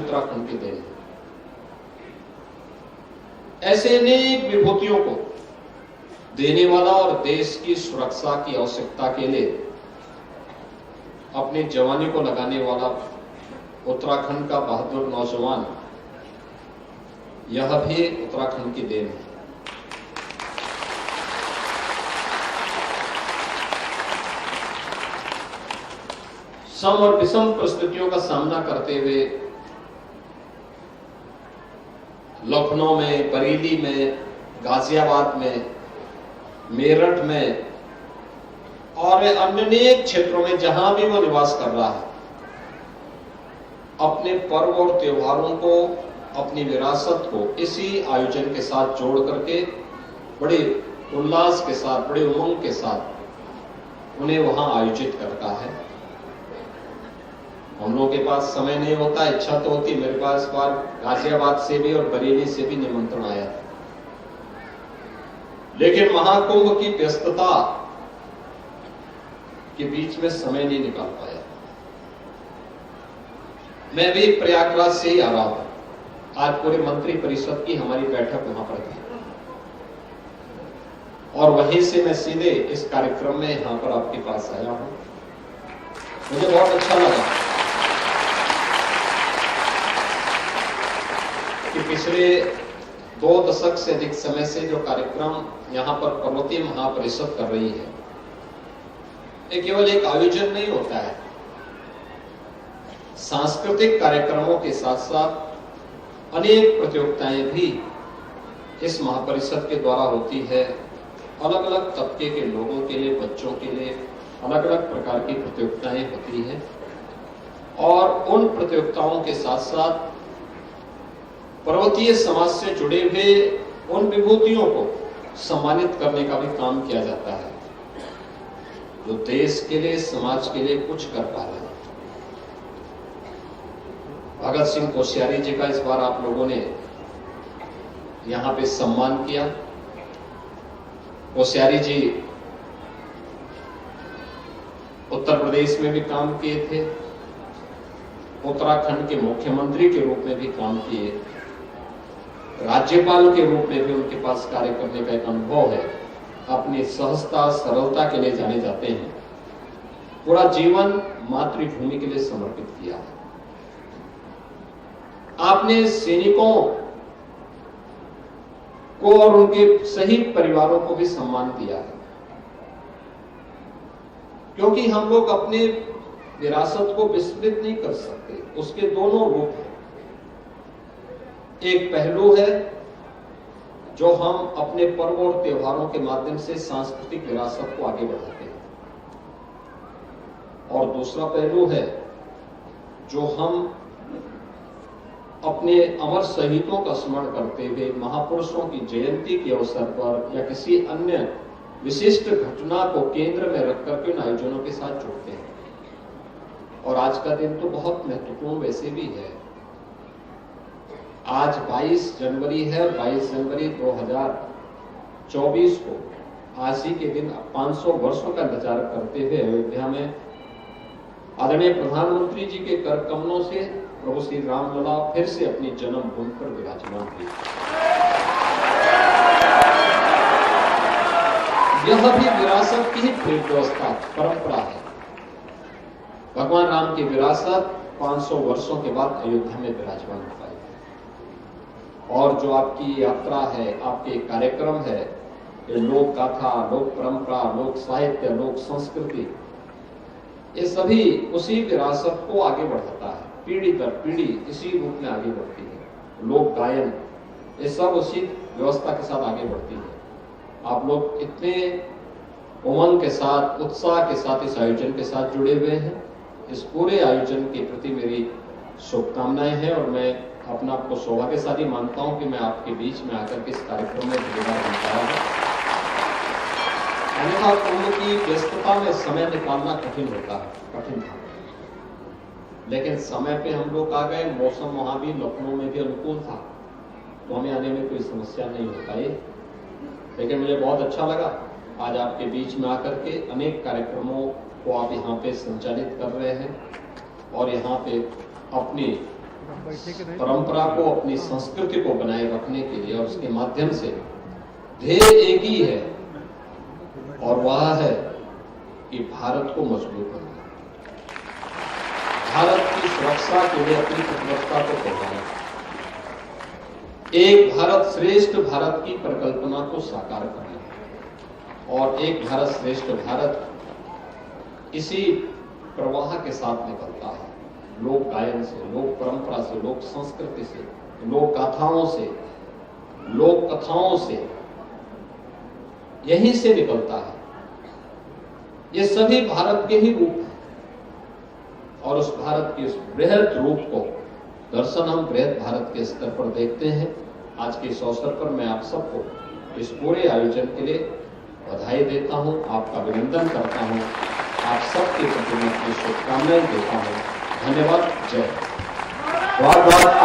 उत्तराखंड की देन है। ऐसे अनेक विभूतियों को देने वाला और देश की सुरक्षा की आवश्यकता के लिए अपनी जवानी को लगाने वाला उत्तराखंड का बहादुर नौजवान, यह भी उत्तराखंड की देन है। सम और विषम परिस्थितियों का सामना करते हुए लखनऊ में, बरेली में, गाजियाबाद में, मेरठ में और अन्य अनेक क्षेत्रों में जहां भी वो निवास कर रहा है, अपने पर्व और त्योहारों को, अपनी विरासत को इसी आयोजन के साथ जोड़ करके बड़े उल्लास के साथ, बड़े उमंग के साथ उन्हें वहां आयोजित करता है। हम लोगों के पास समय नहीं होता, इच्छा तो होती। मेरे पास इस बार गाजियाबाद से भी और बरेली से भी निमंत्रण आया था, लेकिन महाकुंभ की व्यस्तता के बीच में समय नहीं निकाल पाया। मैं भी प्रयागराज से ही आ रहा हूं। आज पूरे मंत्री परिषद की हमारी बैठक वहां पर थी और वहीं से मैं सीधे इस कार्यक्रम में यहां पर आपके पास आया हूं। मुझे बहुत अच्छा लगा कि पिछले 2 दशक से अधिक समय से जो कार्यक्रम यहां पर पर्वतीय महापरिषद कर रही है, ये केवल एक आयोजन नहीं होता है। सांस्कृतिक कार्यक्रमों के साथ साथ अनेक प्रतियोगिताएं भी इस महापरिषद के द्वारा होती है। अलग अलग तबके के लोगों के लिए, बच्चों के लिए अलग अलग प्रकार की प्रतियोगिताएं होती हैं और उन प्रतियोगिताओं के साथ साथ पर्वतीय समाज से जुड़े हुए उन विभूतियों को सम्मानित करने का भी काम किया जाता है जो देश के लिए, समाज के लिए कुछ कर पा रहे हैं। भगत सिंह कोश्यारी जी का इस बार आप लोगों ने यहां पे सम्मान किया। कोश्यारी जी उत्तर प्रदेश में भी काम किए थे, उत्तराखंड के मुख्यमंत्री के रूप में भी काम किए, राज्यपाल के रूप में भी उनके पास कार्य करने का एक अनुभव है। अपनी सहजता, सरलता के लिए जाने जाते हैं। पूरा जीवन मातृभूमि के लिए समर्पित किया है। आपने सैनिकों को और उनके शहीद परिवारों को भी सम्मान दिया है, क्योंकि हम लोग अपने विरासत को विस्मृत नहीं कर सकते। उसके दोनों रूप हैं। एक पहलू है जो हम अपने पर्व और त्योहारों के माध्यम से सांस्कृतिक विरासत को आगे बढ़ाते हैं, और दूसरा पहलू है जो हम अपने अमर शहीदों का स्मरण करते हुए महापुरुषों की जयंती के अवसर पर या किसी अन्य विशिष्ट घटना को केंद्र में रख करके उन आयोजनों के साथ जुड़ते हैं। और आज का दिन तो बहुत महत्वपूर्ण वैसे भी है। आज 22 जनवरी है और 22 जनवरी 2024 को आज ही के दिन 500 वर्षों का इंतजार करते हुए अयोध्या में आदरणीय प्रधानमंत्री जी के कर कमलों से प्रभु श्री रामलला फिर से अपनी जन्मभूमि पर विराजमान हुए। यह भी विरासत की ही व्यवस्था, परंपरा है। भगवान राम की विरासत 500 वर्षों के बाद अयोध्या में विराजमान हो पाई। और जो आपकी यात्रा है, आपके कार्यक्रम है, ये लोक गाथा, लोक परंपरा, लोक साहित्य, लोक संस्कृति, ये सभी उसी विरासत को आगे बढ़ाता है। पीढ़ी दर पीढ़ी इसी रूप में आगे बढ़ती है। लोक गायन, ये सब उसी व्यवस्था के साथ आगे बढ़ती है। आप लोग इतने उमंग के साथ, उत्साह के साथ इस आयोजन के साथ जुड़े हुए हैं। इस पूरे आयोजन के प्रति मेरी शुभकामनाएं हैं और मैं अपना आपको सौभाग्यशाली मानता हूं कि मैं आपके बीच में आकर के इस कार्यक्रम में भागीदार बन पाया हूं। अन्यथा कुंभ की व्यस्तता में समय निकालना कठिन था, लेकिन समय पे हम लोग आ गए। मौसम वहां भी, लखनऊ में भी अनुकूल था, तो हमें आने में कोई समस्या नहीं हो पाई। लेकिन मुझे बहुत अच्छा लगा आज आपके बीच में आकर के अनेक कार्यक्रमों को आप यहाँ पे संचालित कर रहे हैं और यहाँ पे अपनी परंपरा को, अपनी संस्कृति को बनाए रखने के लिए, और उसके माध्यम से ध्येय एक ही है, और वह है कि भारत को मजबूत बनाना, भारत की सुरक्षा के लिए अपनी प्रतिबद्धता को दोहराना, एक भारत श्रेष्ठ भारत की परिकल्पना को साकार करना, और एक भारत श्रेष्ठ भारत इसी प्रवाह के साथ निकलता है, लोक गायन से, लोक परंपरा से, लोक संस्कृति से, लोक गाथाओं से, लोक कथाओं से, यहीं से निकलता है। ये सभी भारत के ही रूप हैं, और उस भारत के उस बृहद रूप को दर्शन हम बृहद भारत के स्तर पर देखते हैं। आज के इस अवसर पर मैं आप सबको इस पूरे आयोजन के लिए बधाई देता हूं, आपका अभिनंदन करता हूं, आप सबके प्रति मैं अपनी शुभकामनाएं देता हूं। धन्यवाद। जय। बहुत बहुत